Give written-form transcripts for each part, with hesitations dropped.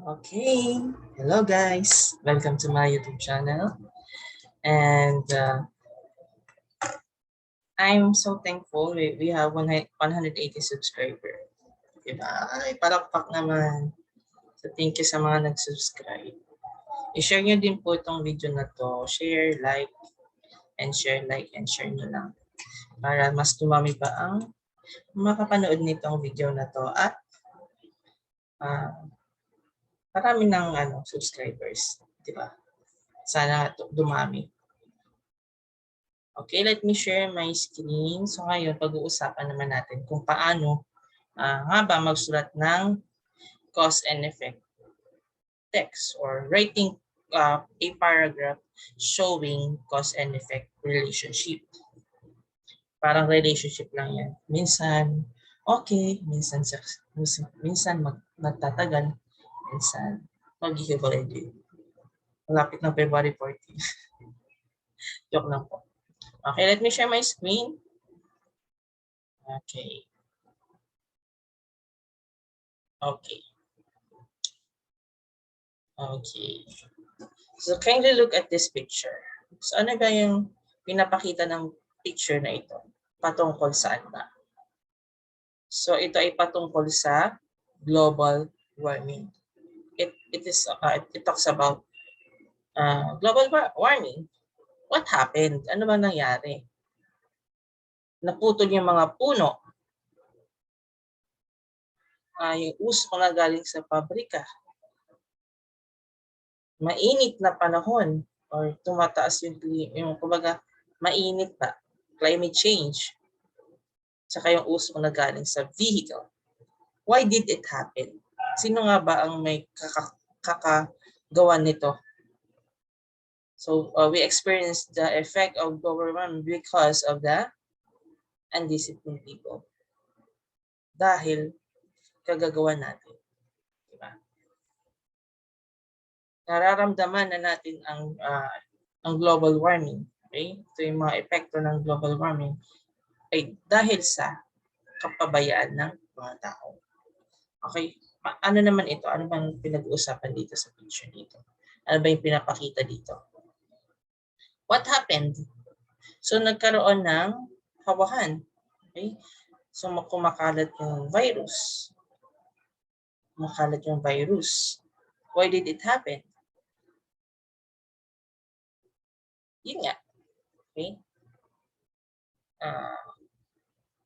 Okay, hello guys, welcome to my YouTube channel, and I'm so thankful we have 180 subscribers. Diba? Ay, palakpak naman. So thank you sa mga nag-subscribe. I-share nyo din po itong video na to. Share, like, and share nyo lang. Para mas dumami pa ang makapanood nitong video na to at marami ng subscribers. Diba? Sana dumami. Okay, let me share my screen. So ngayon, pag-uusapan naman natin kung paano nga ba magsulat ng cause and effect text or writing a paragraph showing cause and effect relationship. Parang relationship lang yan. Minsan, okay. Minsan magtatagal. Minsan, maghihiwalay din. Malapit ng February 14. Joke lang po. Okay, let me share my screen. Okay. Okay. Okay. So kindly look at this picture. So ano ba yung pinapakita ng picture na ito? Patungkol saan ba? So ito ay patungkol sa global warming. It talks about global warming. What happened? Ano ba nangyari? Naputol yung mga puno. Yung usok na galing sa pabrika. Mainit na panahon or tumataas yung kumbaga mainit pa, climate change. Saka yung usok na galing sa vehicle. Why did it happen? Sino nga ba ang may kakagawa nito? So we experienced the effect of global warming because of the undisciplined people. Dahil kagagawa natin. Diba? Nararamdaman na natin ang global warming. Okay? Ito yung mga epekto ng global warming ay dahil sa kapabayaan ng mga tao. Okay? Ano naman ito? Ano bang pinag-uusapan dito sa picture dito? Ano ba yung pinapakita dito? What happened? So nagkaroon ng hawahan. Okay? So kumakalat yung virus. Kumakalat yung virus. Why did it happen? Yun nga. Okay?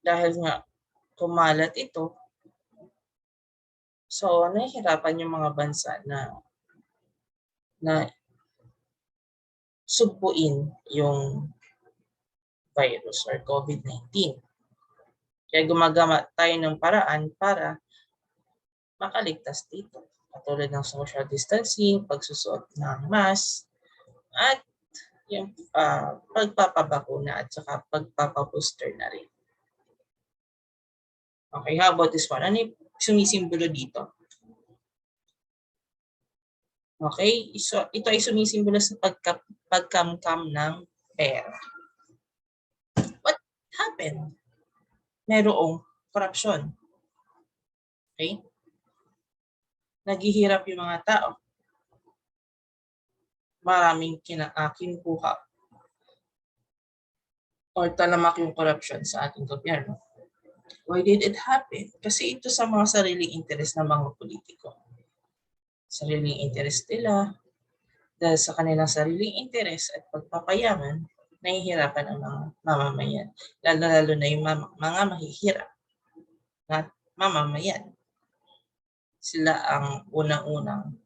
Dahil nga kumalat ito, so nahihirapan yung mga bansa na sugpuin yung virus or COVID-19. Kaya gumagawa tayo ng paraan para makaligtas dito. Katulad ng social distancing, pagsusuot ng mask, at yung pagpapabakuna at saka pagpapabooster na rin. Okay, how about this one? Ano yung sumisimbolo dito? Okay, so ito ay sumisimbolo sa pagkamkam ng pera. What happened? Merong korupsyon. Okay? Naghihirap yung mga tao. Maraming kinukuha or talamak yung korupsyon sa ating gobyerno. Why did it happen? Kasi ito sa mga sariling interes ng mga politiko. Sariling interes nila, dahil sa kanilang sariling interes at pagpapayaman, nahihirapan ang mga mamamayan. Lalo na yung mga mahihirap na mamamayan. Sila ang unang-unang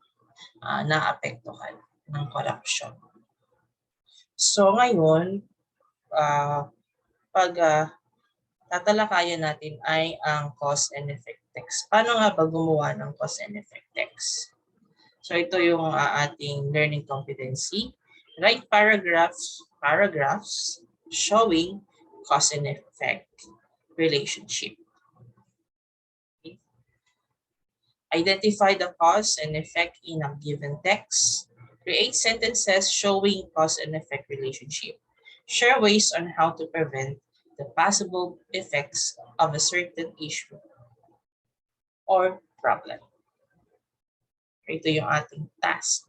naapektuhan ng korupsyon. So ngayon, pag tatalakayan natin ay ang cause and effect text. Paano nga ba gumawa ng cause and effect text? So ito yung ating learning competency. Write paragraphs showing cause and effect relationship. Okay. Identify the cause and effect in a given text. Create sentences showing cause and effect relationship. Share ways on how to prevent the possible effects of a certain issue or problem. Ito yung ating task,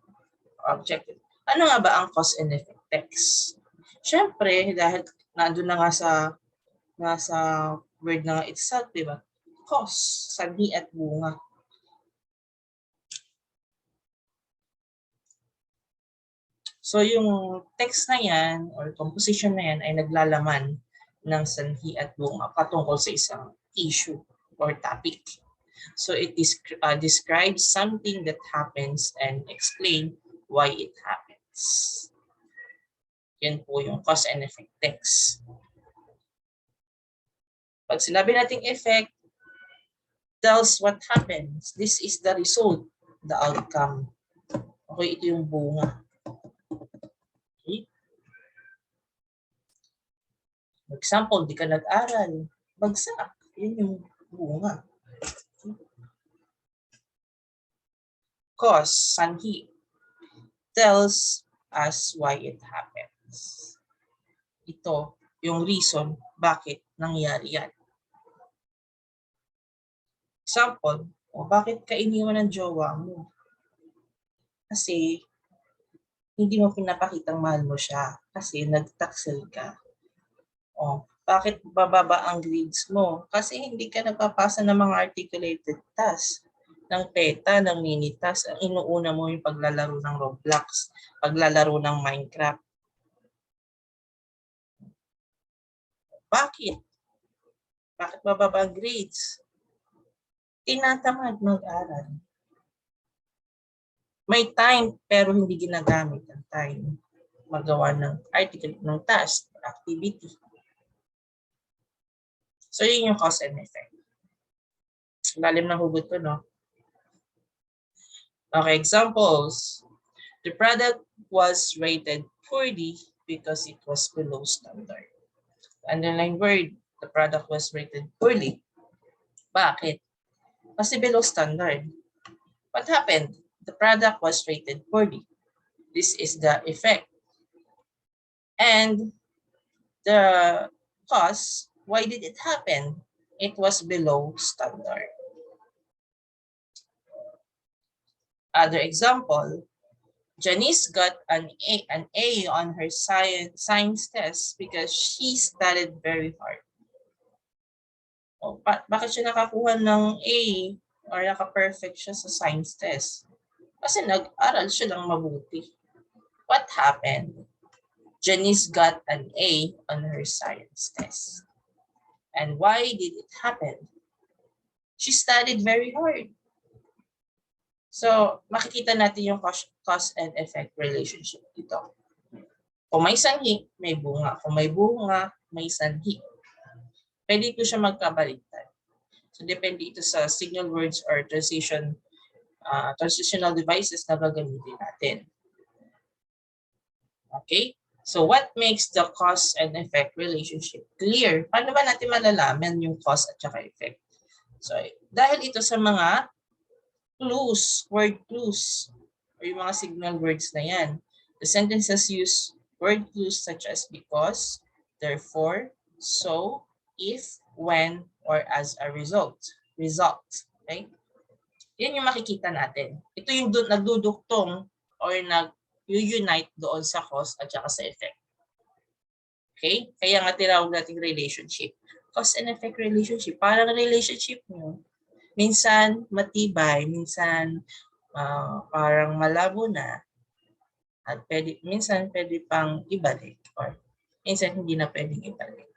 objective. Ano nga ba ang cause and effect text? Siyempre, dahil nandun na nga sa word na itself, di ba? Cause, sanhi at bunga. So yung text na yan or composition na yan ay naglalaman ng sanhi at bunga patungkol sa isang issue or topic. So it describes something that happens and explain why it happens. Yan po yung cause and effect text. Pag sinabi nating effect, tells what happens. This is the result, the outcome. Okay, ito yung bunga. Okay. For example, di ka nag-aral, bagsak. Yun yung bunga. Cause, sanhi, tells us why it happens. Ito yung reason bakit nangyari yan. Example, bakit ka iniwan ng jowa mo? Kasi hindi mo pinapakitang mahal mo siya kasi nag-taxel ka. Bakit bababa ang grades mo? Kasi hindi ka nagpapasa ng mga articulated tasks, ng PETA, ng mini task. Ang inuuna mo yung paglalaro ng Roblox, paglalaro ng Minecraft. Bakit? Bakit bababa ang grades? Tinatamad mag-aral. May time pero hindi ginagamit ang time. Magawa ng article, ng task, activity. So yun yung cause and effect. Lalim ng hugot ko, no? Okay, examples. The product was rated poorly because it was below standard. Underline word, the product was rated poorly. Bakit? Kasi below standard. What happened? The product was rated poorly. This is the effect. And the cause, why did it happen? It was below standard. Other example, Janice got an A on her science test because she studied very hard. Bakit siya nakakuha ng A or naka-perfect siya sa science test? Kasi nag-aral siya ng mabuti. What happened? Janice got an A on her science test. And why did it happen? She studied very hard. So, makikita natin yung cause and effect relationship dito. Kung may sanhi, may bunga. Kung may bunga, may sanhi. Pwede ito siya magkabaliktad. So, depende ito sa signal words or transitional devices na gagamitin natin. Okay? So, what makes the cause and effect relationship clear? Paano ba natin malalaman yung cause at saka effect? So, dahil ito sa mga clues, word clues, or yung mga signal words na yan. The sentences use word clues such as because, therefore, so, if, when, or as a result. Okay? Yan yung makikita natin. Ito yung nagduduktong or nag-unite doon sa cause at saka sa effect. Okay? Kaya nga tinawag natin relationship. Cause and effect relationship. Parang relationship nyo. Minsan matibay, minsan parang malabo na. At minsan pwede pang ibalik. Or minsan hindi na pwedeng ibalik.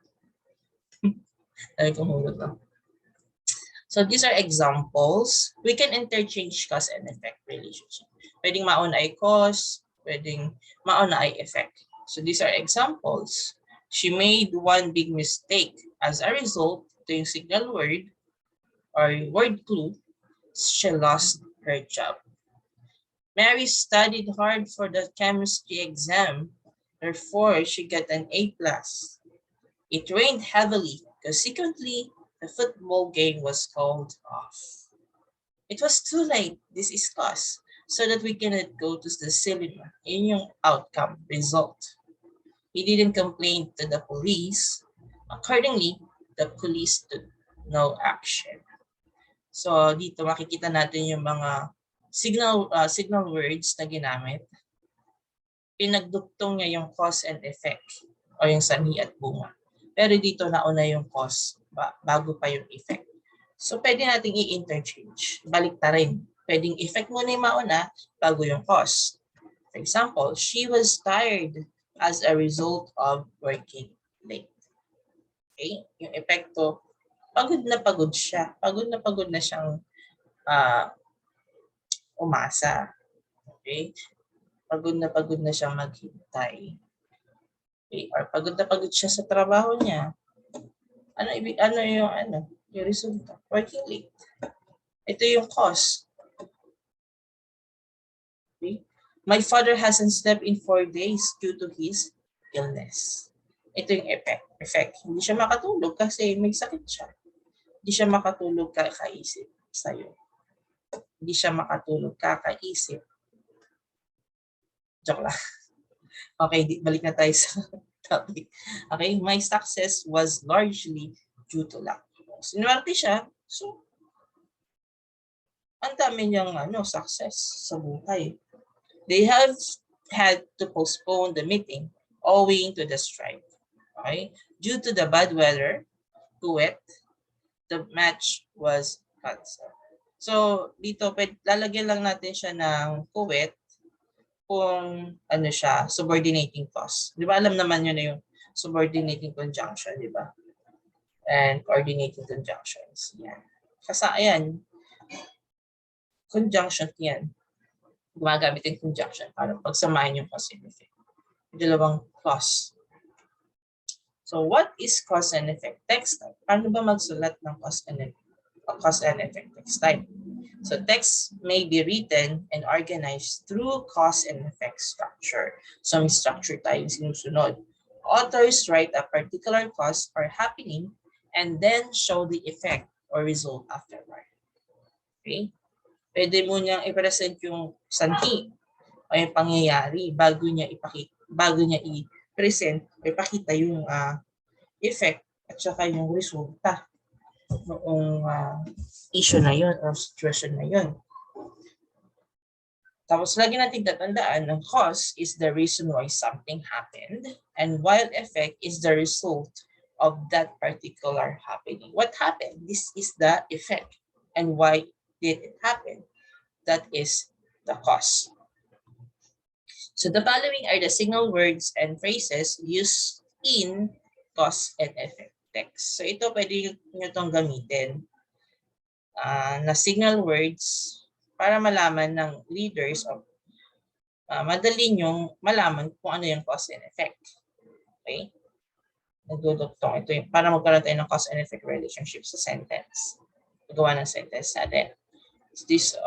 So these are examples. We can interchange cause and effect relationship. Pwedeng mauna ay cause, pwedeng mauna ay effect. So these are examples. She made one big mistake. As a result, ito yung signal word or word clue, she lost her job. Mary studied hard for the chemistry exam. Therefore, she got an A+. It rained heavily. Consequently, the football game was called off. It was too late. This is cause. So that we cannot go to the cinema. Yun yung outcome, result. He didn't complain to the police. Accordingly, the police took no action. So dito makikita natin yung mga signal words na ginamit, pinagdugtong niya yung cause and effect o yung sanhi at bunga. Pero dito nauna yung cause bago pa yung effect. So pwede nating i-interchange. Balik ta rin. Pwedeng effect muna yung mauna bago yung cause. For example, she was tired as a result of working late. Okay? Yung epekto, pagod siya. Pagod na siyang umasa. Okay? Pagod na siyang maghintay. Okay? Or pagod siya sa trabaho niya. Yung resulta? Working late. Ito yung cause. Okay? My father hasn't slept in 4 days due to his illness. Ito yung effect. Hindi siya makatulog kasi may sakit siya. Hindi siya makatulog kakaisip sa'yo. Hindi siya makatulog kakaisip. Joke lang. Okay, balik na tayo sa topic. Okay, my success was largely due to luck. Sinuwerte siya, so ang dami niyang success sa buhay. They have had to postpone the meeting owing to the strike. Okay? Due to the bad weather, too wet, the match was canceled. So, dito, lalagyan lang natin siya ng wet kung siya, subordinating clause. Di ba alam naman yun na yung subordinating conjunction, di ba? And coordinating conjunctions. Yan. Kasi ayan, conjunction yan. Gumagamit yung conjunction para pagsamahin yung cause and effect. Dalawang clause. So what is cause and effect text type? Paano ba magsulat ng cause and effect text type? So text may be written and organized through cause and effect structure. So may structure tayong sinusunod. Authors write a particular cause or happening and then show the effect or result afterward. Okay? Pwede mo niyang i-present yung sanhi o yung pangyayari bago niya i-present, ipakita yung effect at saka yung resulta noong issue na yun or situation na yun. Tapos lagi natin tatandaan ng cause is the reason why something happened and while effect is the result of that particular happening. What happened? This is the effect. And why did it happen? That is the cause. So the following are the signal words and phrases used in cause and effect text. So ito pwede nyo itong gamitin na signal words para malaman ng readers of madali nyong malaman kung ano yung cause and effect. Okay? Nagdudugtong ito yung para magkaroon tayo ng cause and effect relationship sa sentence. Magawa ng sentence natin. These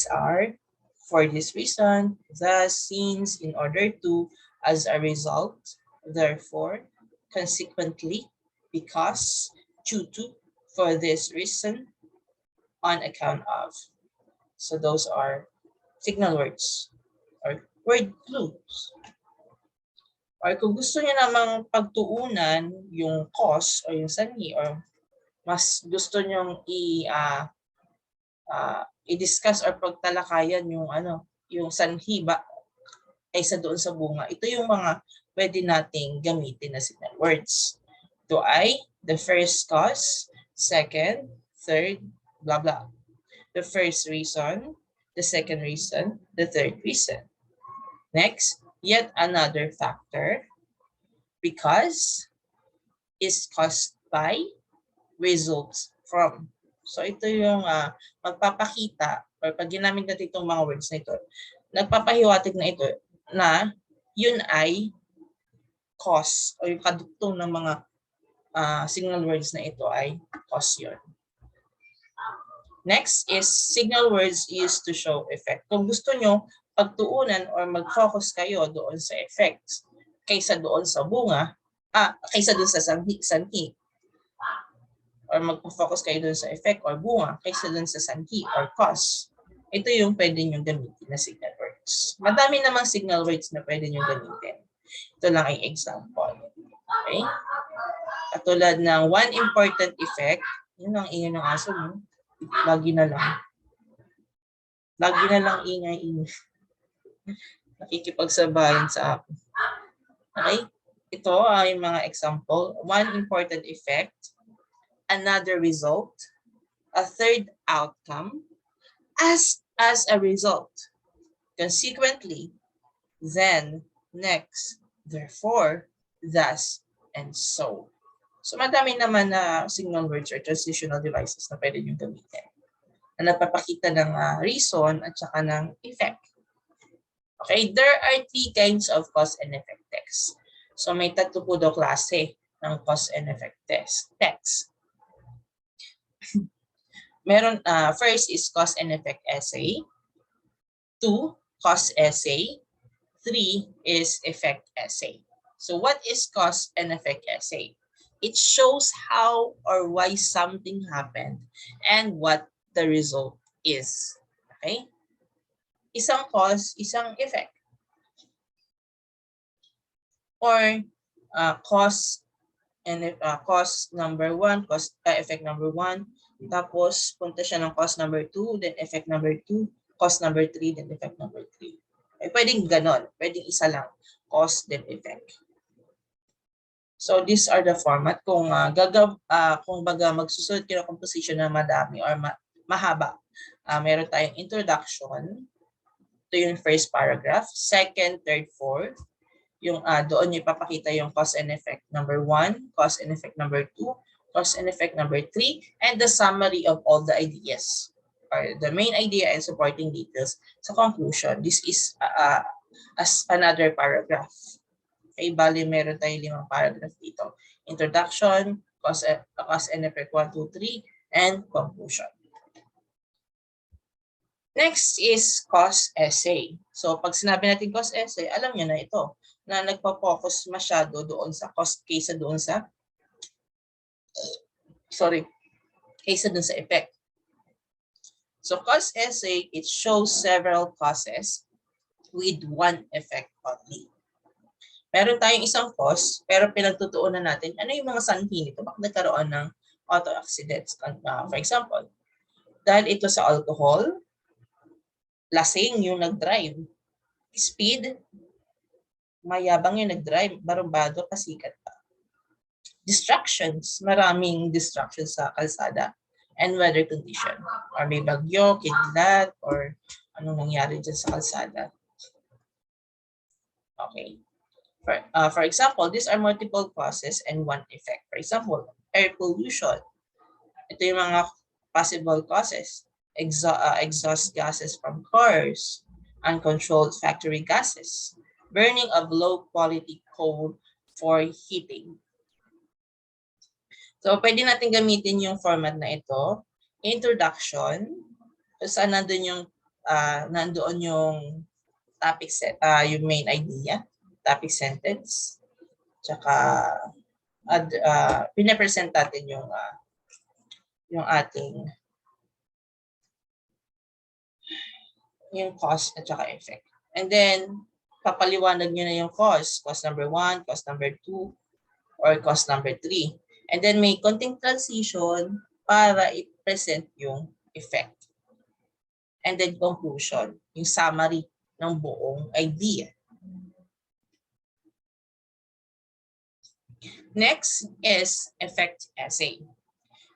are for this reason, thus, since, in order to, as a result, therefore, consequently, because, due to, for this reason, on account of. So those are signal words or word clues. Or kung gusto niyo namang pagtuunan yung cause o yung sanhi or mas gusto nyong i-discuss or pagtalakayan yung sanhi ba kaysa doon sa bunga. Ito yung mga pwede nating gamitin na signal words. Ito ay the first cause, second, third, blah blah. The first reason, the second reason, the third reason. Next, yet another factor, because, is caused by, results from. So ito yung magpapakita or pag ginamit natin itong mga words na ito, nagpapahiwatig na ito na yun ay cause o yung kadugtong ng mga signal words na ito ay cause yun. Next is signal words used to show effect. Kung gusto nyo pagtuunan or mag-focus kayo doon sa effects kaysa doon sa bunga, kaysa doon sa sanhi, or mag-focus kayo doon sa effect or bunga kaysa doon sa sanhi or cause. Ito yung pwede nyo gamitin na signal words. Madami namang signal words na pwede nyo gamitin. Ito lang ay example. Okay? Katulad ng one important effect, yun ang ingin ng aso mo. Lagi na lang. Lagi na lang ingay-ingay. Nakikipagsabayan sa akin. Okay? Ito ay mga example. One important effect, another result, a third outcome, as a result, consequently, then, next, therefore, thus, and so. So madami naman na signal words or transitional devices na pwede nyo gamitin na nagpapakita ng reason at saka ng effect. Okay, there are three kinds of cause and effect text. So may tatlo po daw klase ng cause and effect text. Meron, first is cause and effect essay. 2, cause essay. 3 is effect essay. So what is cause and effect essay? It shows how or why something happened and what the result is. Okay? Isang cause, isang effect. Or cause and cause number 1, cause effect number 1, tapos punta siya ng cause number 2, then effect number 2, cause number 3, then effect number 3. Okay, pwedeng ganon, pwedeng isa lang, cause then effect. So these are the format. Kung kung baga magsusunod kayo ng composition na madami or mahaba, meron tayong introduction. Ito yung first paragraph, second, third, fourth. Yung doon niyo ipapakita yung cause and effect number 1, cause and effect number 2, cause and effect number 3, and the summary of all the ideas, or the main idea and supporting details sa conclusion. This is as another paragraph. Okay, bali meron tayong 5 paragraph dito. Introduction, cause and effect 1, 2, 3, and conclusion. Next is cause essay. So pag sinabi natin cause essay, alam niyo na ito, na nagpo-focus masyado doon sa cause kaysa doon sa effect. So cause essay, it shows several causes with one effect only. Meron tayong isang cause, pero pinagtutuunan natin ano yung mga sanhi nito, bakit nagkaroon ng auto accidents. For example, dahil ito sa alcohol, lasing yung nag-drive. Speed, mayabang yung nag-drive, barumbado, pasikat pa. Distractions, maraming distractions sa kalsada. And weather condition, or may bagyo, kidlat, or anong nangyari dyan sa kalsada. Okay. For example, these are multiple causes and one effect. For example, air pollution. Ito yung mga possible causes. Exhaust gases from cars, uncontrolled factory gases, burning of low-quality coal for heating. So, pwede natin gamitin yung format na ito. Introduction, saan nandoon yung topic set, yung main idea, topic sentence, tsaka pinapresent natin yung ating yung cause at saka effect. And then, papaliwanag nyo na yung cause number 1, cause number 2, or cause number 3. And then may konting transition para i-present yung effect. And then conclusion, yung summary ng buong idea. Next is effect essay.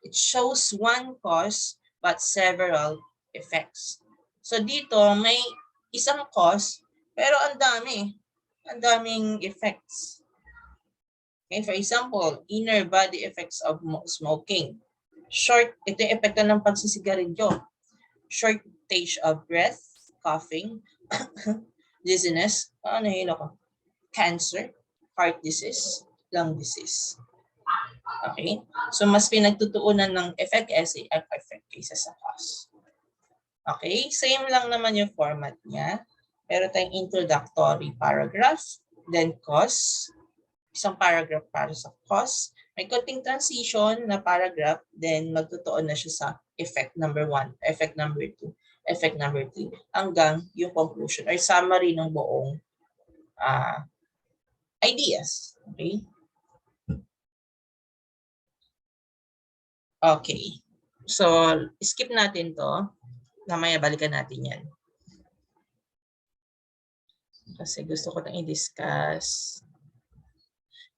It shows one cause but several effects. So dito may isang cause pero ang daming effects. Okay, for example, inner body effects of smoking. Ito yung epekto ng pagsisigarilyo. Shortage of breath, coughing, dizziness, cancer, heart disease, lung disease. Okay? So mas pinagtutuunan ng effect essay ang effect kaysa sa cause. Okay? Same lang naman yung format niya. Pero tayong introductory paragraph, then cause, isang paragraph para sa cause, may konting transition na paragraph, then magtutuon na siya sa effect number 1, effect number 2, effect number 3, hanggang yung conclusion or summary ng buong ideas. Okay? Okay. So, skip natin to. Mamaya balikan natin yan. Kasi gusto ko nang i-discuss.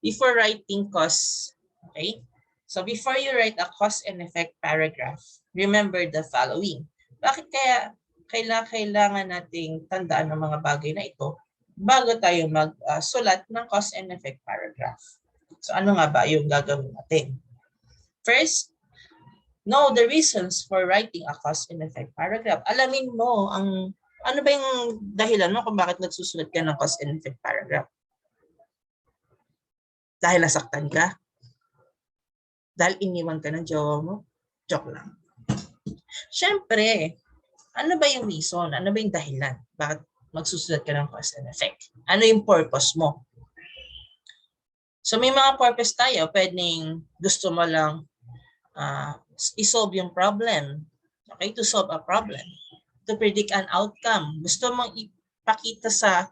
Before writing cause, okay? So before you write a cause and effect paragraph, remember the following. Bakit kaya kailangan nating tandaan ang mga bagay na ito bago tayo magsulat ng cause and effect paragraph? So ano nga ba yung gagawin natin? First, know the reasons for writing a cause and effect paragraph. Alamin mo ano ba yung dahilan mo kung bakit nagsusulat ka ng cause and effect paragraph. Dahil nasaktan ka? Dahil iniwan ka ng jowa mo? Joke lang. Siyempre, ano ba yung reason? Ano ba yung dahilan? Bakit magsusulat ka ng cause and effect? Ano yung purpose mo? So may mga purpose tayo. Pwedeng gusto mo lang i-solve yung problem. Okay? To solve a problem. To predict an outcome. Gusto mong ipakita sa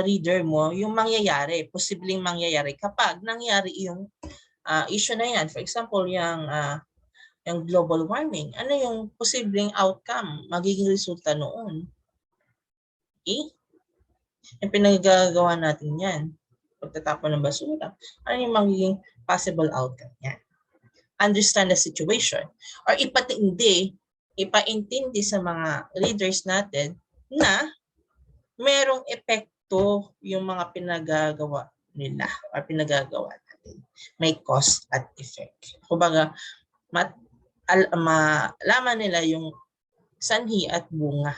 reader mo yung mangyayari, posibleng mangyayari kapag nangyari yung issue na yan. For example, yung global warming. Ano yung posibleng outcome, magiging resulta noon? Okay? Yung pinagagawa natin yan. Pagtatapon ng basura. Ano yung magiging possible outcome yan? Understand the situation. Or ipaintindi sa mga readers natin na merong epekto yung mga pinagagawa nila or pinagagawa natin. May cause at effect. Kumbaga, malaman nila yung sanhi at bunga.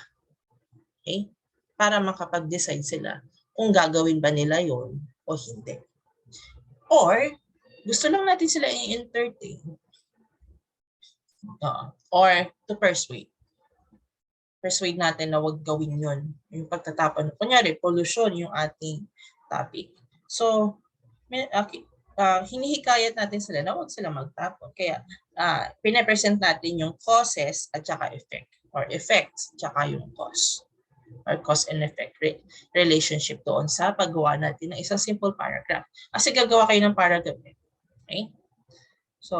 Okay? Para makapag-decide sila kung gagawin ba nila yon o hindi. Or, gusto lang natin sila i-entertain. Or to persuade. Persuade natin na wag gawin yun. Yung pagtatapon. Kunyari, pollution yung ating topic. So, hinihikayat natin sila na wag sila magtapon. Kaya, pinapresent natin yung causes at saka effect. Or effects at saka yung cause. Or cause and effect relationship doon sa paggawa natin ng isang simple paragraph. Kasi gagawa kayo ng paragraph. Okay? So,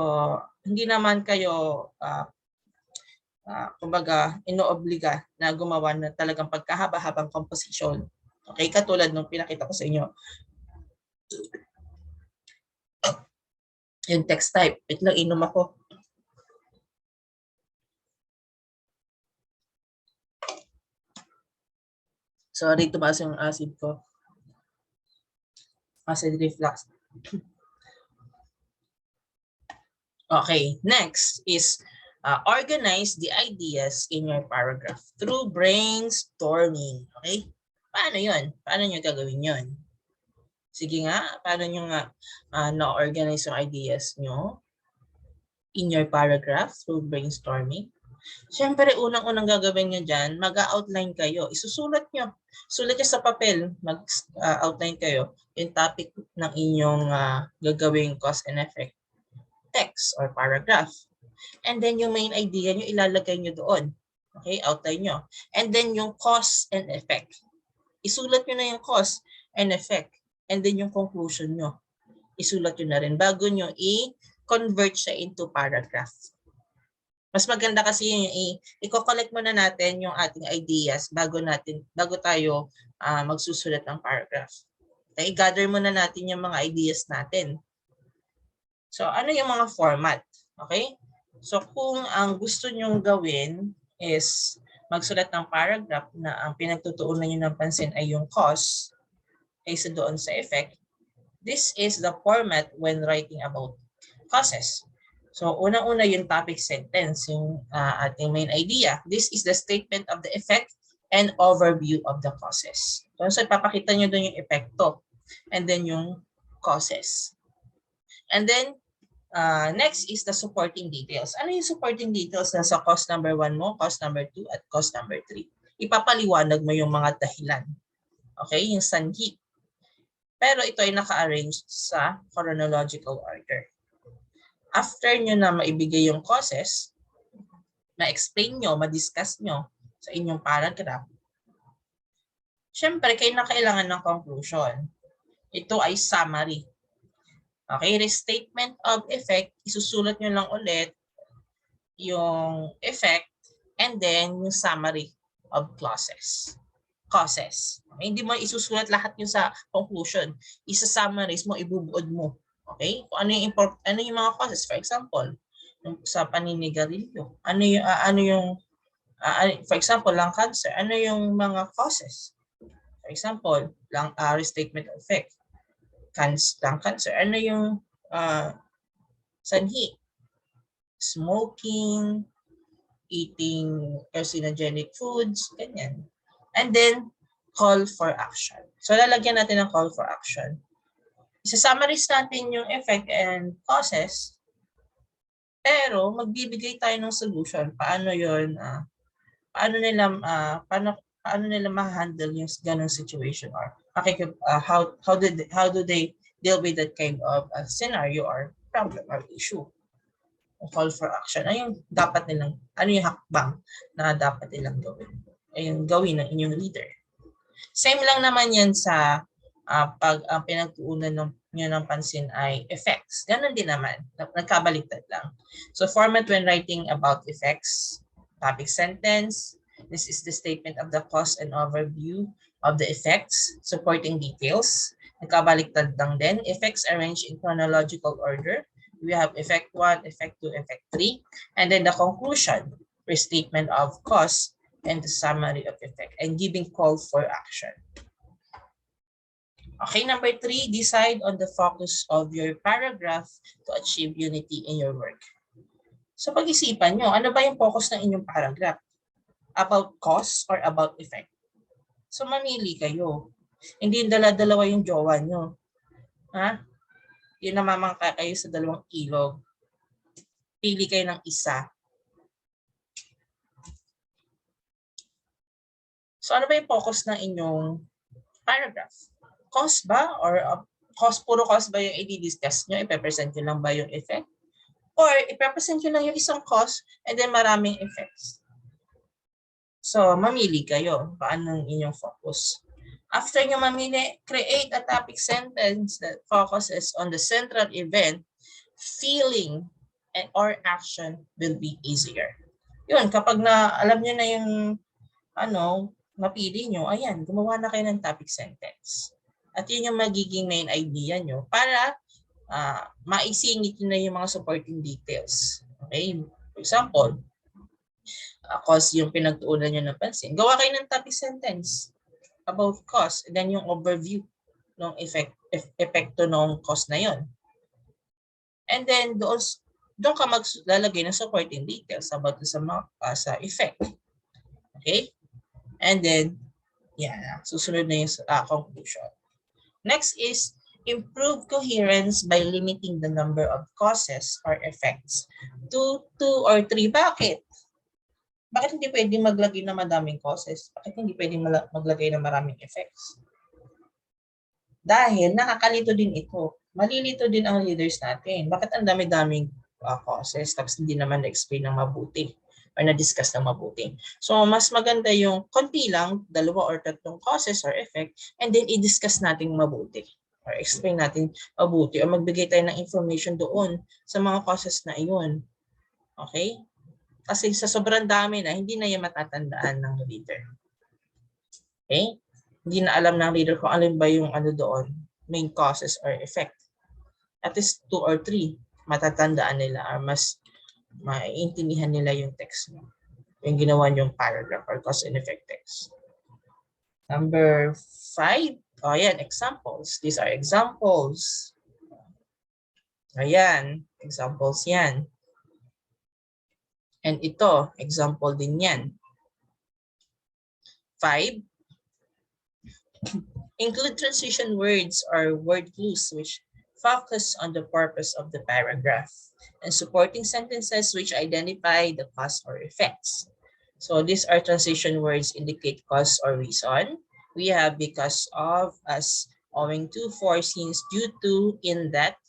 hindi naman kayo kumbaga, inoobliga na gumawa na talagang pagkahaba-habang composition. Okay? Katulad nung pinakita ko sa inyo. Yung text type. Wait lang, inom ako. Sorry, tumaas yung acid ko. Acid reflux. Okay, next is organize the ideas in your paragraph through brainstorming. Okay? Paano yun? Paano nyo gagawin yun? Sige nga, paano nyo nga na-organize yung ideas nyo in your paragraph through brainstorming? Siyempre, unang-unang gagawin nyo dyan, mag-outline kayo. Isusulat nyo. Sulat nyo sa papel. Mag-outline kayo yung topic ng inyong gagawing cause and effect text or paragraph. And then yung main idea nyo, ilalagay nyo doon. Okay, outline nyo. And then yung cause and effect. Isulat nyo na yung cause and effect. And then yung conclusion nyo. Isulat nyo na rin bago nyo i-convert siya into paragraph. Mas maganda kasi yung i-collect muna natin yung ating ideas bago tayo magsusulat ng paragraph. Okay, gather muna natin yung mga ideas natin. So, ano yung mga format? Okay? So kung ang gusto nyong gawin is magsulat ng paragraph na ang pinagtutuunan nyo ng pansin ay yung cause kaysa doon sa effect, this is the format when writing about causes. So unang-una yung topic sentence, yung ating main idea. This is the statement of the effect and overview of the causes. So ipapakita nyo doon yung epekto and then yung causes. And then next is the supporting details. Ano yung supporting details na sa cause number 1 mo, cause number 2, at cause number 3? Ipapaliwanag mo yung mga dahilan. Okay? Yung sanhi. Pero ito ay naka-arrange sa chronological order. After nyo na maibigay yung causes, ma-explain nyo, ma-discuss nyo sa inyong paragraph, syempre, kayo na kailangan ng conclusion. Ito ay summary. Okay, restatement of effect, isusulat nyo lang ulit yung effect, and then yung summary of causes. Okay? Hindi mo isusulat lahat yung sa conclusion. Isa-summarize mo, ibubuod mo. Okay? Kung ano yung mga causes. For example, sa paninigarilyo. For example, lung cancer. Ano yung mga causes? For example, restatement effect. Lung cancer. Ano yung sanhi? Smoking, eating carcinogenic foods, ganyan. And then, call for action. So, lalagyan natin ng call for action. Isa-summarize natin yung effect and causes, pero magbibigay tayo ng solution. Paano yun? Paano nila ma-handle yung ganong situation, or how do they deal with that kind of scenario or problem or issue? Call for action. Ano yung hakbang na dapat nilang gawin? Ayun, gawin ng inyong leader. Same lang naman yan sa pag pinagtuunan nyo ng pansin ay effects. Ganon din naman. Nagkabaliktad lang. So format when writing about effects, topic sentence. This is the statement of the cause and overview of the effects, supporting details. Nagkabaliktad lang din. Effects arranged in chronological order. We have effect 1, effect 2, effect 3. And then the conclusion, restatement of cause, and the summary of effect, and giving call for action. Okay, number 3, decide on the focus of your paragraph to achieve unity in your work. So pag-isipan nyo, ano ba yung focus ng inyong paragraph? About cause or about effect? So mamili kayo. Hindi dala-dalawa yung jowa nyo. Ha? Yung namamangka kayo sa dalawang ilog. Pili kayo ng isa. So ano ba yung focus ng inyong paragraph? Cause ba? Or puro cause ba yung i-discuss nyo? Ipe-present nyo lang ba yung effect? Or ipe-present nyo lang yung isang cause and then maraming effects? So mamili kayo. Paano ang inyong focus? After nyo mamili, create a topic sentence that focuses on the central event, feeling, or action will be easier. Yun, kapag alam nyo na yung napili nyo, ayan, gumawa na kayo ng topic sentence. At yun yung magiging main idea nyo para maisingit nyo na yung mga supporting details. Okay? For example, cause yung pinagtuunan nyo ng pansin, gawa kayo ng topic sentence about cause, and then yung overview ng epekto ng cause na yon. And then doon ka maglalagay ng supporting details about sa effect. Okay? And then, susunod na yung conclusion. Next is, improve coherence by limiting the number of causes or effects to 2 or 3. Bakit? Bakit hindi pwede maglagay ng madaming causes? Bakit hindi pwede maglagay ng maraming effects? Dahil nakakalito din ito. Malilito din ang leaders natin. Bakit ang dami-daming causes tapos hindi naman na-explain ng mabuti or na-discuss ng mabuti? So, mas maganda yung konti lang, 2 or 3 causes or effect, and then i-discuss natin mabuti or explain natin mabuti or magbigay tayo ng information doon sa mga causes na iyon. Okay? Kasi sa sobrang dami na, hindi na yan matatandaan ng leader. Okay? Hindi na alam ng leader kung alin ba yung doon, main causes or effect. At least 2 or 3, matatandaan nila or mas maiintindihan nila yung text mo. Yung ginawa niyong paragraph or cause and effect text. Number 5, ayan, examples. These are examples. Ayan, examples yan. And ito, example din yan. 5, include transition words or word clues which focus on the purpose of the paragraph and supporting sentences which identify the cause or effects. So these are transition words indicate cause or reason. We have because of, as, owing to, for, since, due to, in that,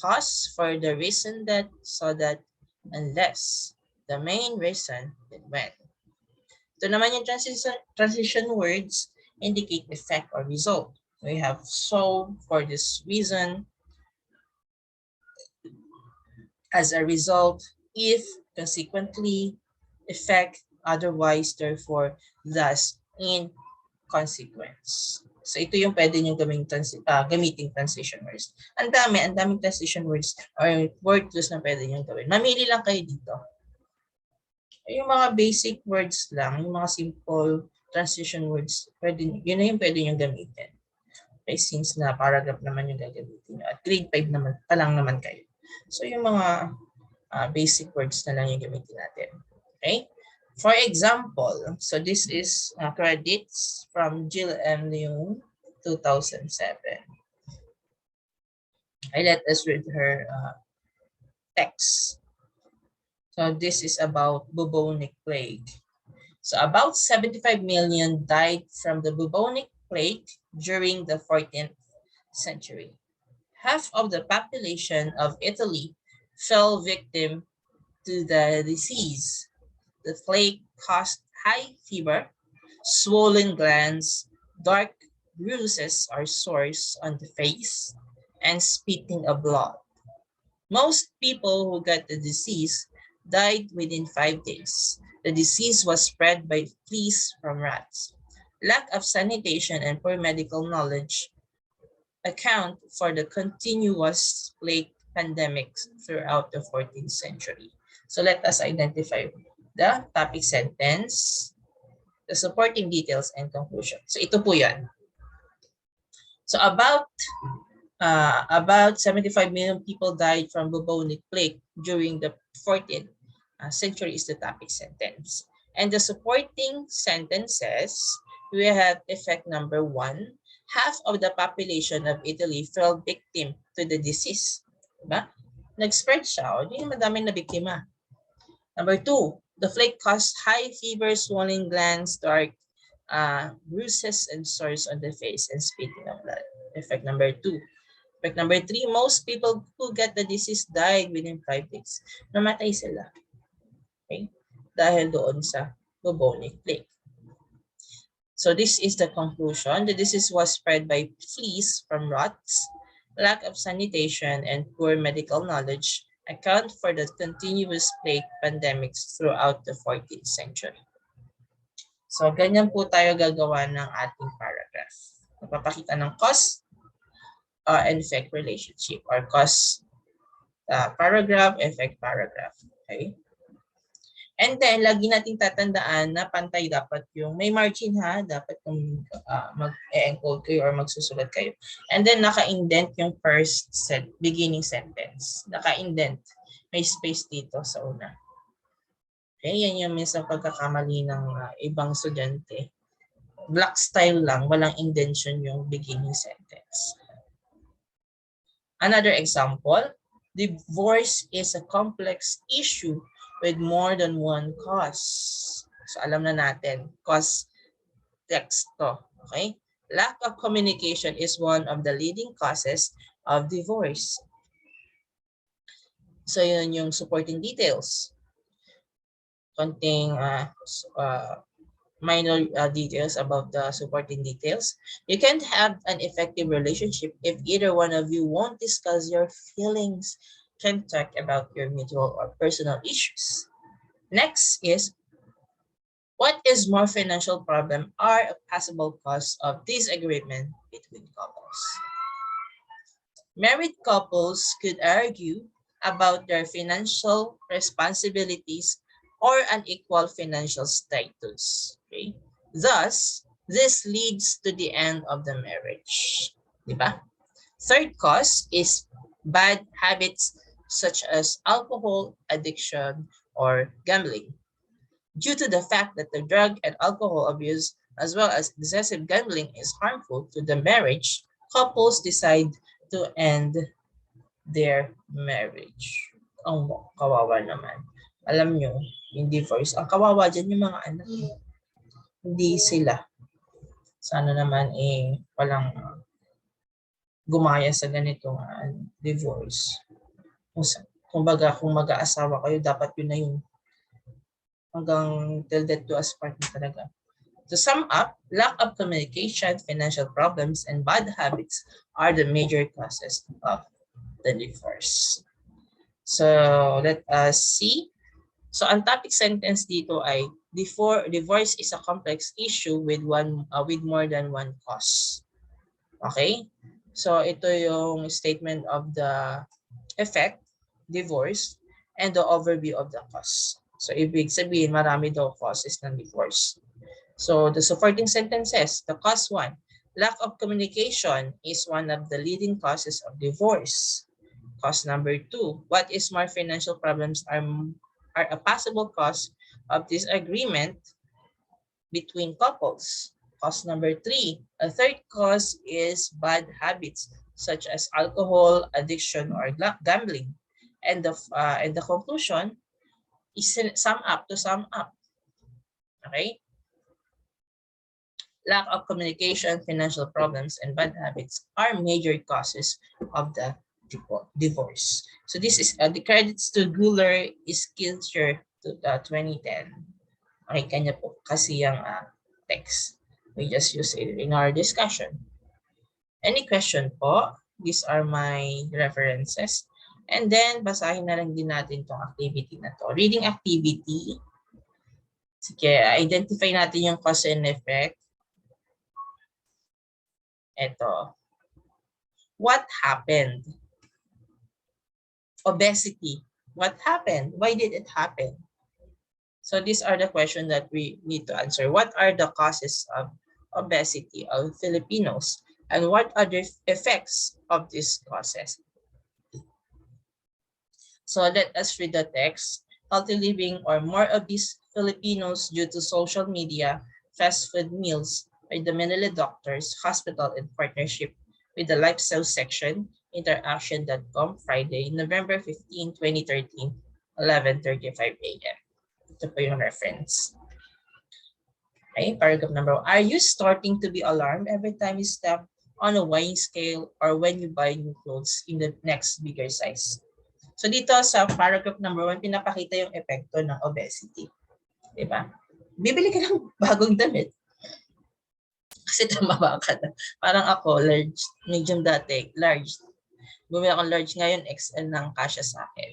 cause, for the reason that, so that, unless. The main reason, then when. Ito naman yung transition words indicate effect or result. We have so, for this reason, as a result, if, consequently, effect, otherwise, therefore, thus, in consequence. So ito yung pwede nyo gamiting transition words. Ang daming transition words or word clues na pwede nyo gawin. Mamili lang kayo dito. Yung mga basic words lang, yung mga simple transition words, yun na yung pwede nyo gamitin. Okay, since na paragraph naman yung gagamitin nyo. At grade 5 naman, pa lang naman kayo. So yung mga basic words na lang yung gamitin natin. Okay? For example, so this is credits from Jill M. Leung, 2007. Okay, let us read her text. So this is about bubonic plague. So about 75 million died from the bubonic plague during the 14th century. Half of the population of Italy fell victim to the disease. The plague caused high fever, swollen glands, dark bruises or sores on the face, and spitting of blood. Most people who got the disease died within 5 days. The disease was spread by fleas from rats. Lack of sanitation and poor medical knowledge account for the continuous plague pandemics throughout the 14th century. So let us identify the topic sentence, the supporting details, and conclusion. So ito po yan. So about 75 million people died from bubonic plague during the 14th century is the topic sentence. And the supporting sentences, we have effect number 1. Half of the population of Italy fell victim to the disease. Diba? Nag-spread siya. Hindi madaming na biktima. Number 2, the plague caused high fever, swollen glands, dark bruises and sores on the face, and spitting of blood. Effect number 2. Effect number 3, most people who get the disease died within 5 days. Namatay sila. Okay? Dahil doon sa bubonic plague. So this is the conclusion. The disease was spread by fleas from rats. Lack of sanitation and poor medical knowledge account for the continuous plague pandemics throughout the 14th century. So ganyan po tayo gagawa ng ating paragraph. Magpapakita ng cause and effect relationship, or cause paragraph, effect paragraph. Okay? And then, lagi nating tatandaan na pantay dapat yung may margin ha. Dapat kung mag-encode kayo or magsusulat kayo. And then, naka-indent yung first beginning sentence. Naka-indent. May space dito sa una. Okay, yan yung minsan pagkakamali ng ibang estudyante. Block style lang, walang indentation yung beginning sentence. Another example, divorce is a complex issue with more than one cause. So alam na natin, cause text to. Okay? Lack of communication is one of the leading causes of divorce. So yun yung supporting details. Konting minor details about the supporting details. You can't have an effective relationship if either one of you won't discuss your feelings, can't talk about your mutual or personal issues. Next is, what is more financial problem are a possible cause of disagreement between couples. Married couples could argue about their financial responsibilities or unequal financial status. Okay? Thus, this leads to the end of the marriage. Diba? Third cause is bad habits such as alcohol addiction or gambling. Due to the fact that the drug and alcohol abuse as well as excessive gambling is harmful to the marriage, couples decide to end their marriage. Ang kawawa naman. Alam nyo, yung divorce, ang kawawa dyan yung mga anak. Hindi sila. Sana naman walang gumaya sa ganitong divorce. Kumbaga, kung mag-aasawa kayo, dapat yun na yun. Hanggang till death do us part na talaga. To sum up, lack of communication, financial problems, and bad habits are the major causes of the divorce. So let us see. So ang topic sentence dito ay divorce is a complex issue with more than one cause. Okay? So ito yung statement of the effect, divorce, and the overview of the cause. So ibig sabihin marami daw causes ng divorce. So the supporting sentences, the cause 1, lack of communication is one of the leading causes of divorce. Cause number 2, what is more financial problems are a possible cause of disagreement between couples. Cause number 3, a third cause is bad habits such as alcohol, addiction, or gambling. And the conclusion is sum up. Okay? Lack of communication, financial problems, and bad habits are major causes of the divorce. So this is the credits to Guler Skillshare to 2010. Okay, kanya po kasi yung text. We just use it in our discussion. Any question po? These are my references. And then, basahin na lang din natin itong activity na to. Reading activity. Sige, identify natin yung cause and effect. Ito. What happened? Obesity. What happened? Why did it happen? So these are the questions that we need to answer. What are the causes of obesity of Filipinos? And what are the effects of these causes? So let us read the text. Healthy living or more obese Filipinos due to social media, fast food meals by the Manila Doctors Hospital in partnership with the Lifestyle Section, interaction.com, Friday, November 15, 2013, 11:35 a.m. Ito po yung reference. Okay, paragraph number 1. Are you starting to be alarmed every time you step on a weighing scale or when you buy new clothes in the next bigger size? So dito sa paragraph number 1, pinapakita yung epekto ng obesity. Diba? Bibili ka ng bagong damit. Kasi tumaba ka na. Parang ako, large, medium dati, large. Bumili ako large, ngayon XL ng kasya sa akin.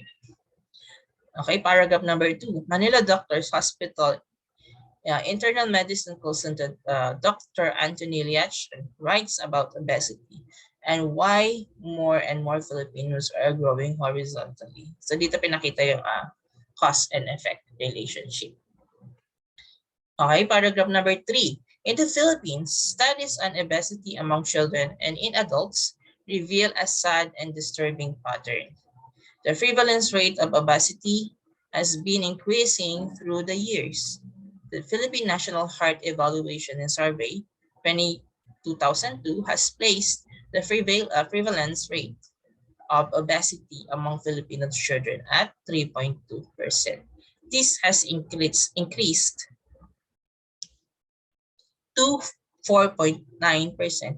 Okay, paragraph number 2. Manila Doctors Hospital internal medicine consultant Dr. Anthony Liach writes about obesity and why more and more Filipinos are growing horizontally. So dito pinakita yung cause and effect relationship. Okay, paragraph number 3. In the Philippines, studies on obesity among children and in adults reveal a sad and disturbing pattern. The prevalence rate of obesity has been increasing through the years. The Philippine National Heart Evaluation and Survey 2002 has placed the prevalence rate of obesity among Filipino children at 3.2%. This has increased to 4.9%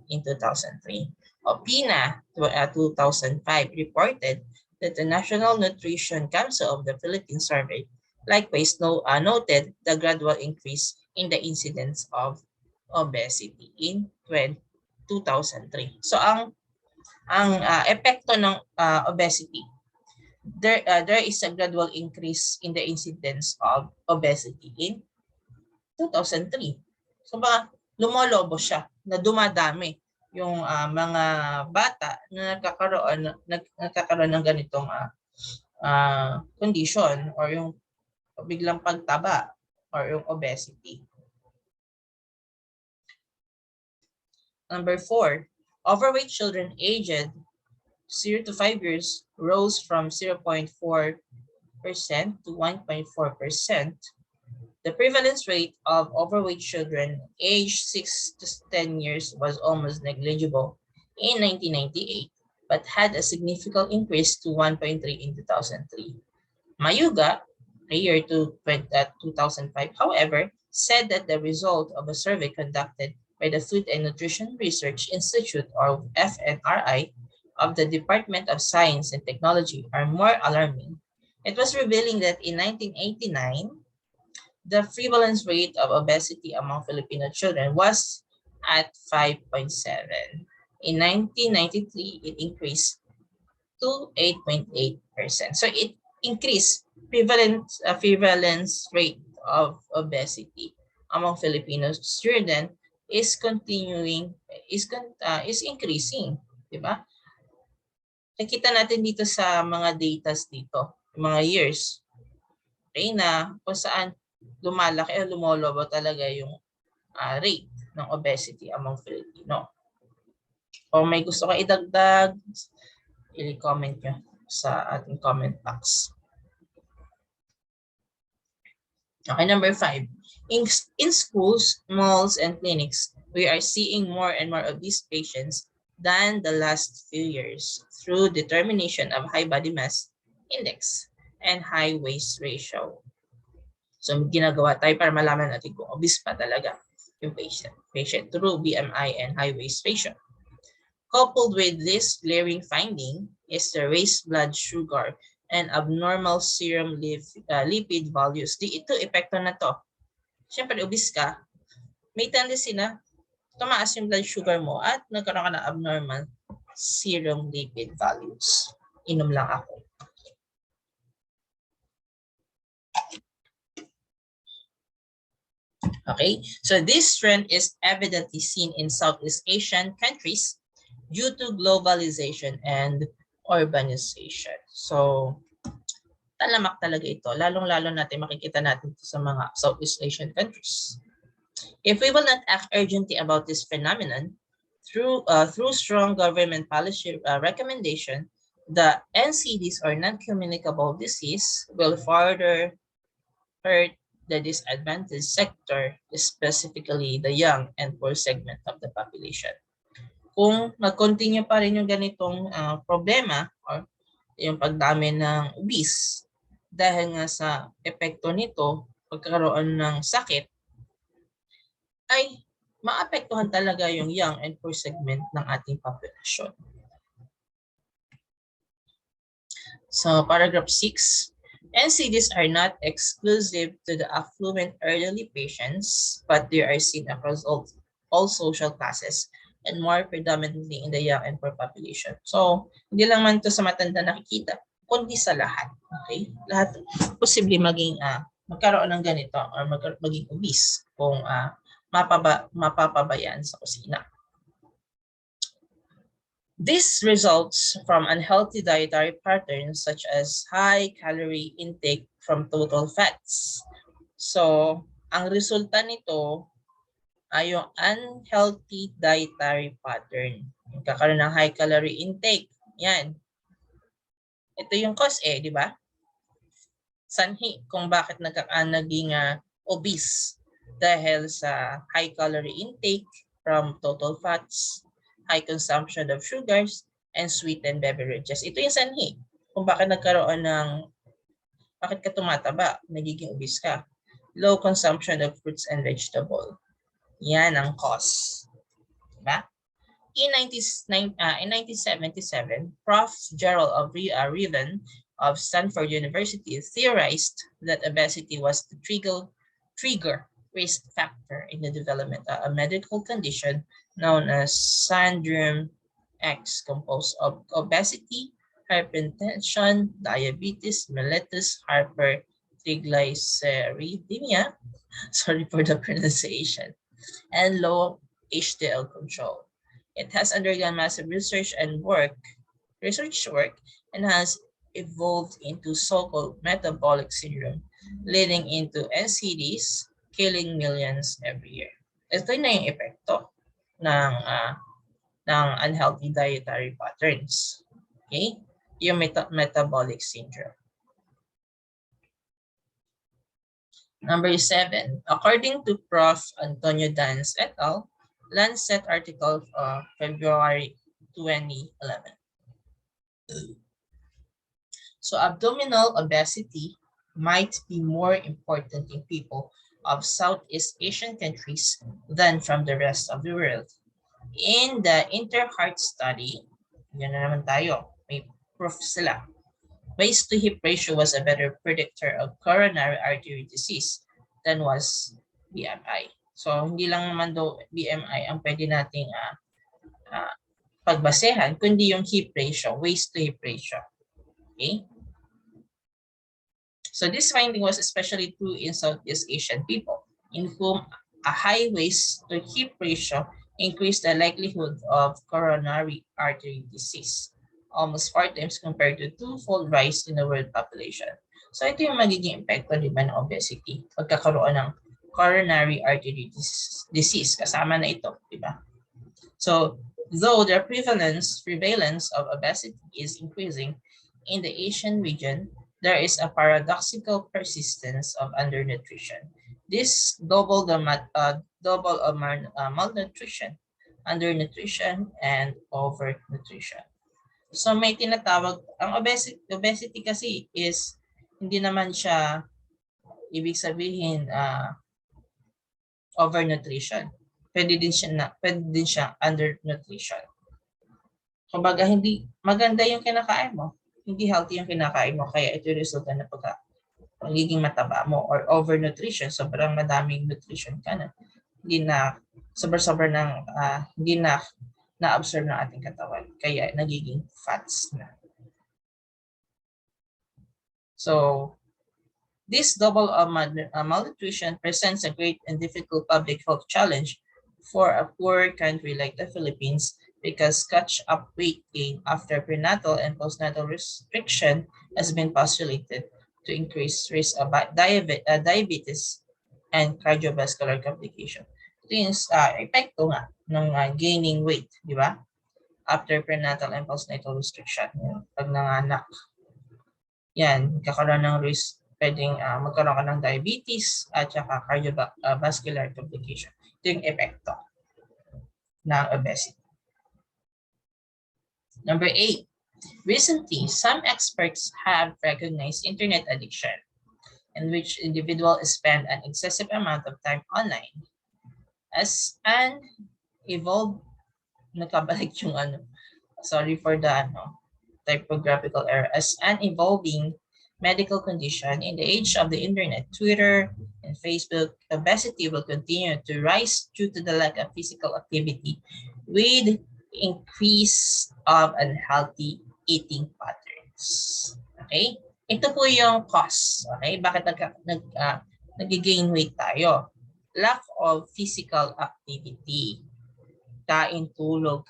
in 2003. OPINA 2005 reported that the National Nutrition Council of the Philippines survey likewise noted the gradual increase in the incidence of obesity in 2003. So ang epekto ng obesity, there is a gradual increase in the incidence of obesity in 2003. So ba lumolobo siya, na dumadami yung mga bata na nagkakaroon ng ganitong condition or yung biglang pagtaba or yung obesity. Number 4, overweight children aged 0 to 5 years rose from 0.4% to 1.4%. The prevalence rate of overweight children aged 6 to 10 years was almost negligible in 1998, but had a significant increase to 1.3 in 2003. Mayuga, a year to 2005, however, said that the result of a survey conducted by the Food and Nutrition Research Institute, or FNRI, of the Department of Science and Technology are more alarming. It was revealing that in 1989, the prevalence rate of obesity among Filipino children was at 5.7. In 1993, it increased to 8.8%. So it increased prevalence rate of obesity among Filipino student is increasing, di ba? Nakita natin dito sa mga datas dito, mga years, okay, na kung saan lumalaki o lumolobo talaga yung rate ng obesity among Filipino. O may gusto ka idagdag, i-comment nyo sa ating comment box. Okay, number 5. In schools, malls, and clinics, we are seeing more and more obese patients than the last few years through determination of high body mass index and high waist ratio. So ginagawa tayo para malaman natin kung obese pa talaga yung patient through BMI and high waist ratio. Coupled with this glaring finding is the raised blood sugar and abnormal serum lipid values. Ito, epekto na to. Siyempre, obese ka, may tendency na tumaas yung blood sugar mo at nagkaroon ka ng abnormal serum lipid values. Inom lang ako. Okay, so this trend is evidently seen in Southeast Asian countries due to globalization and urbanization. So, talamak talaga ito. Lalong-lalo natin makikita natin ito sa mga Southeast Asian countries. If we will not act urgently about this phenomenon, through strong government policy recommendation, the NCDs or non-communicable disease will further hurt the disadvantaged sector, specifically the young and poor segment of the population. Kung mag-continue pa rin yung ganitong problema or yung pagdami ng obese dahil nga sa epekto nito, pagkakaroon ng sakit, ay maapektuhan talaga yung young and poor segment ng ating populasyon. So paragraph 6, NCDs are not exclusive to the affluent elderly patients, but they are seen across all social classes and more predominantly in the young and poor population. So, hindi lang man ito sa matanda nakikita, kundi sa lahat. Okay? Lahat posible maging magkaroon ng ganito or maging obese kung mapapabayaan sa kusina. This results from unhealthy dietary patterns such as high calorie intake from total fats. So, ang resulta nito ay yung unhealthy dietary pattern. Kakaroon ng high calorie intake. Yan. Ito yung cause di ba? Sanhi kung bakit naging obese dahil sa high calorie intake from total fats, high consumption of sugars, and sweetened beverages. Ito yung sanhi kung bakit nagkaroon ng, bakit ka tumataba, nagiging obese ka. Low consumption of fruits and vegetable. Yan ang cause. Diba? In 1977, Prof. Gerald of Reaven of Stanford University theorized that obesity was the trigger risk factor in the development of a medical condition known as Sundrom X, composed of obesity, hypertension, diabetes, mellitus, hypertriglyceridemia, sorry for the pronunciation, and low HDL control. It has undergone massive research work and has evolved into so-called metabolic syndrome, leading into NCDs, killing millions every year. Ito na yung epekto ng unhealthy dietary patterns. Okay? Yung metabolic syndrome. Number 7, according to Prof. Antonio Dans et al., Lancet article of February 2011. So abdominal obesity might be more important in people of Southeast Asian countries than from the rest of the world. In the Inter-Heart study, yan na naman tayo, may proof sila. Waist to hip ratio was a better predictor of coronary artery disease than was BMI. So hindi lang naman daw BMI ang pwede nating pagbasehan, kundi yung hip ratio, waist to hip ratio. Okay? So this finding was especially true in Southeast Asian people, in whom a high waist to hip ratio increased the likelihood of coronary artery disease, almost 4 times compared to twofold rise in the world population. So ito yung magiging epekto, di ba, ng obesity, pagkakaroon ng coronary artery disease, kasama na ito, di ba? So though the prevalence of obesity is increasing in the Asian region, there is a paradoxical persistence of undernutrition. This double malnutrition, undernutrition, and overnutrition. So may tinatawag, ang obesity kasi is, hindi naman siya, ibig sabihin, overnutrition. Pwede din siya undernutrition. Kumbaga, hindi maganda yung kinakain mo. Hindi healthy yung kinakain mo, kaya ito yung resulta na pagiging mataba mo, or overnutrition, sobrang madaming nutrition ka na, hindi na sobra-sobra ng hindi na na-absorb ng ating katawan, kaya nagiging fats na. So this double malnutrition presents a great and difficult public health challenge for a poor country like the Philippines, because catch-up weight gain after prenatal and postnatal restriction has been postulated to increase risk of diabetes and cardiovascular complication. Ito yung epekto nga ng gaining weight, di ba? After prenatal and postnatal restriction. Pag nanganak, yan, kakaroon ng risk, pwedeng magkaroon ka ng diabetes at saka cardiovascular complication. Ito yung epekto ng obesity. Number 8, recently, some experts have recognized internet addiction, in which individuals spend an excessive amount of time online, as an evolved, nakabalik yung sorry for the typographical error, as an evolving medical condition in the age of the internet, Twitter, and Facebook. Obesity will continue to rise due to the lack of physical activity, with increase of unhealthy eating patterns. Okay? Ito po yung cause. Okay? Bakit nag-gain weight tayo? Lack of physical activity. Kain, tulog,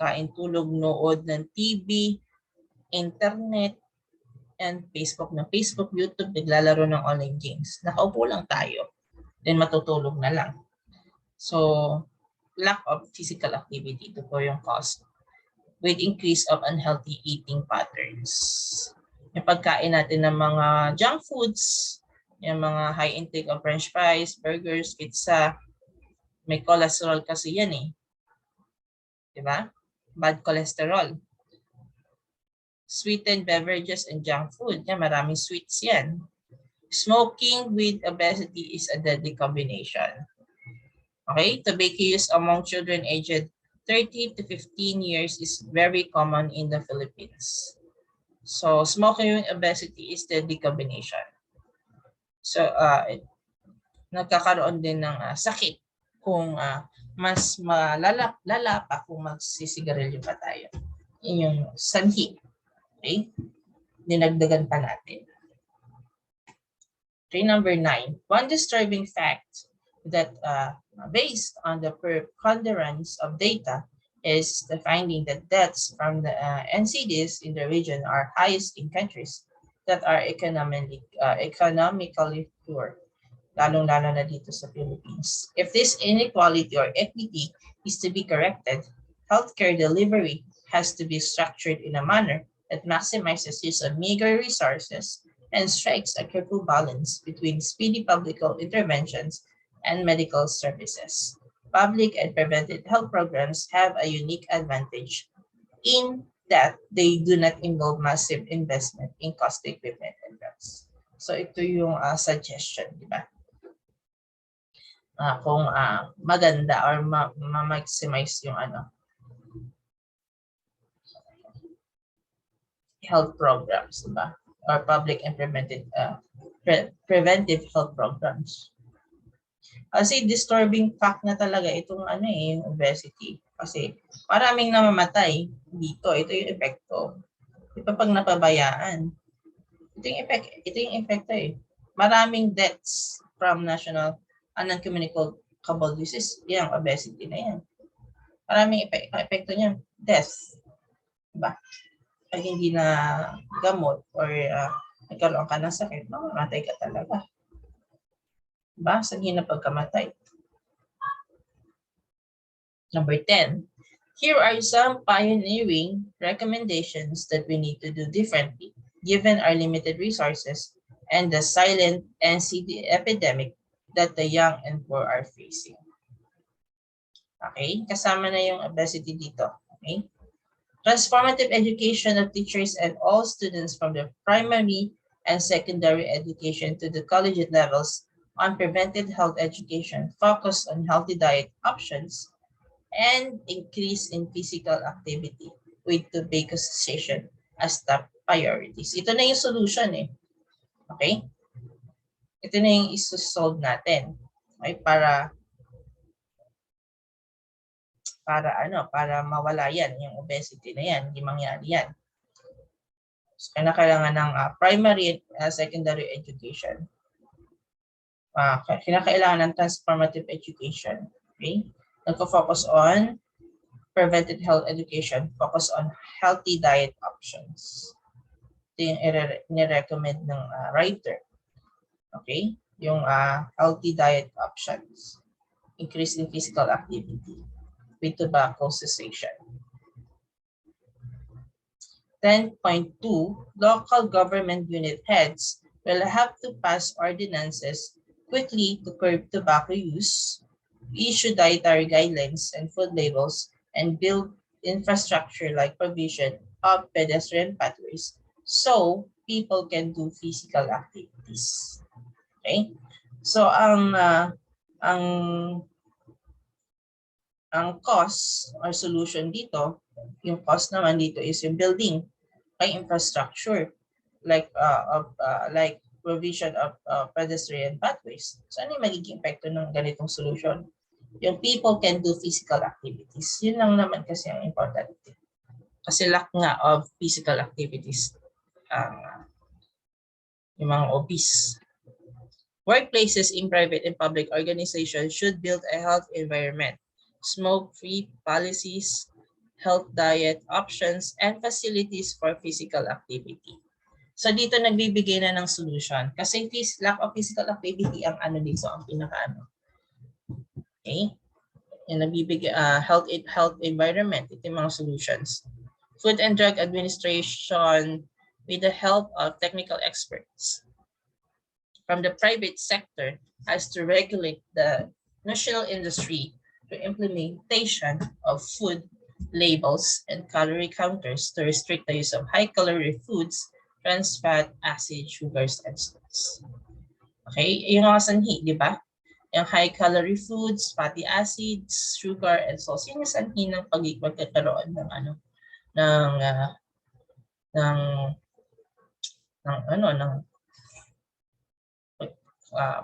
nood ng TV, internet, and Facebook. Na Facebook, YouTube, naglalaro ng online games. Nakaupo lang tayo. Then matutulog na lang. So, lack of physical activity. Ito po yung cause. With increase of unhealthy eating patterns. Yung pagkain natin ng mga junk foods, yung mga high intake of french fries, burgers, pizza, may cholesterol kasi yan eh. Diba? Bad cholesterol. Sweetened beverages and junk food, yan, maraming sweets yan. Smoking with obesity is a deadly combination. Okay, tobacco use among children aged 30 to 15 years is very common in the Philippines. So, smoking with obesity is the deadly combination. So, nagkakaroon din ng sakit kung mas malala pa kung magsisigarilyo pa tayo. Yun yung sanhi. Okay? Dinagdagan pa natin. Okay, number 9. One disturbing fact that based on the preponderance of data is the finding that deaths from the NCDs in the region are highest in countries that are economically poor, lalong-lalo na dito sa Philippines. If this inequality or equity is to be corrected, healthcare delivery has to be structured in a manner that maximizes use of meager resources and strikes a careful balance between speedy public health interventions and medical services. Public and preventive health programs have a unique advantage in that they do not involve massive investment in costly equipment and drugs. So ito yung suggestion, di ba? Kung maganda or ma-maximize yung health programs, di ba? Or public and preventive health programs. Kasi disturbing fact na talaga itong yung obesity. Kasi maraming namamatay dito. Ito yung epekto. Di ba pag napabayaan? Ito yung epekto eh. Maraming deaths from national non-communicable disease. Yan, obesity na yan. Maraming epekto niya. Death. Diba? Pag hindi na gamot or nagkaroon ka ng sakit, mamamatay ka talaga. Diba? Saging na pagkamatay. Number 10. Here are some pioneering recommendations that we need to do differently given our limited resources and the silent NCD epidemic that the young and poor are facing. Okay? Kasama na yung obesity dito. Okay? Transformative education of teachers and all students from the primary and secondary education to the collegiate levels on preventive health education, focus on healthy diet options, and increase in physical activity with tobacco cessation as top priorities. Ito na yung solution eh. Okay? Ito na yung isosolve natin. Okay? Para mawala yan, yung obesity na yan, hindi mangyari yan. So, kailangan ng primary and secondary education. Kinakailangan ng transformative education. Okay? Nagko-focus on preventive health education, focus on healthy diet options. Ito yung i-recommend ng writer. Okay? Yung healthy diet options. Increase in physical activity with tobacco cessation. 10.2, local government unit heads will have to pass ordinances quickly to curb tobacco use, issue dietary guidelines and food labels, and build infrastructure like provision of pedestrian pathways so people can do physical activities. Okay? So ang cost or solution dito, yung cost naman dito is yung building by infrastructure like provision of pedestrian pathways. So ano yung magiging epekto ng ganitong solution? Yung people can do physical activities. Yun lang naman kasi ang important. Kasi lack nga of physical activities yung mga obese. Workplaces in private and public organizations should build a health environment, smoke-free policies, health diet options, and facilities for physical activity. So dito nagbibigay na ng solution. Kasi lack of physical activity ang dito, ang pinaka Okay? Yung nagbibigay health environment, ito yung mga solutions. Food and Drug Administration with the help of technical experts from the private sector has to regulate the national industry through implementation of food labels and calorie counters to restrict the use of high-calorie foods, trans fat, acid, sugars, and salts. Okay? Yung mga sanhi, di ba? Yung high-calorie foods, fatty acids, sugar, and salts. Yun yung sanhi ng pagkakaroon ng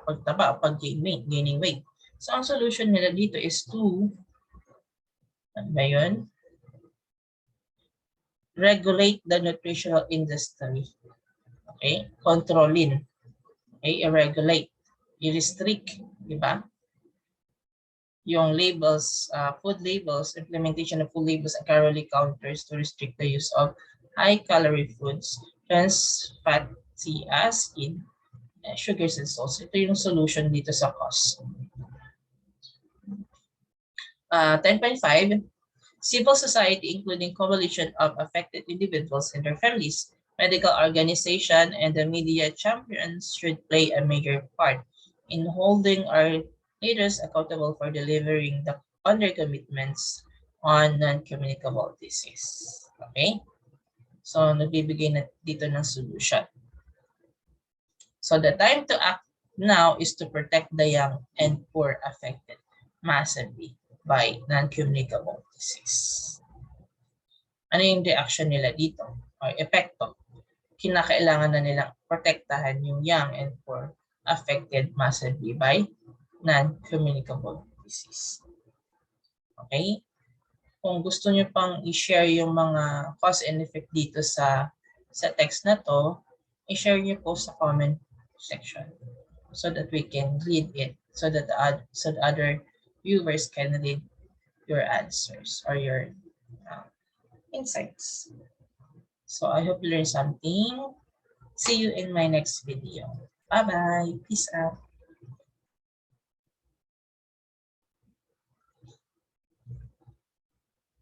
pagtaba, gaining weight. So ang solution nila dito is to regulate the nutritional industry. Okay? Controlin. Okay? I-regulate. I-restrict. Di ba? Yung labels, food labels, implementation of food labels and calorie counters to restrict the use of high-calorie foods, trans fatty acid, sugars and salts. Ito yung solution dito sa cost. 10.5, civil society including coalition of affected individuals and their families, medical organization, and the media champions should play a major part in holding our leaders accountable for delivering the under commitments on non-communicable disease. Okay? So, nagbibigay na dito ng solution. So the time to act now is to protect the young and poor affected massively by non-communicable disease. Ano yung reaction nila dito? O epekto? Kinakailangan na nilang protektahan yung young and poor affected massively by non-communicable disease. Okay? kung gusto nyo pang i-share yung mga cause and effect dito sa text na to, i-share nyo po sa comment section so that we can read it, so that the other viewers can read your answers or your insights. So I hope you learned something. See you in my next video. Bye-bye. Peace out.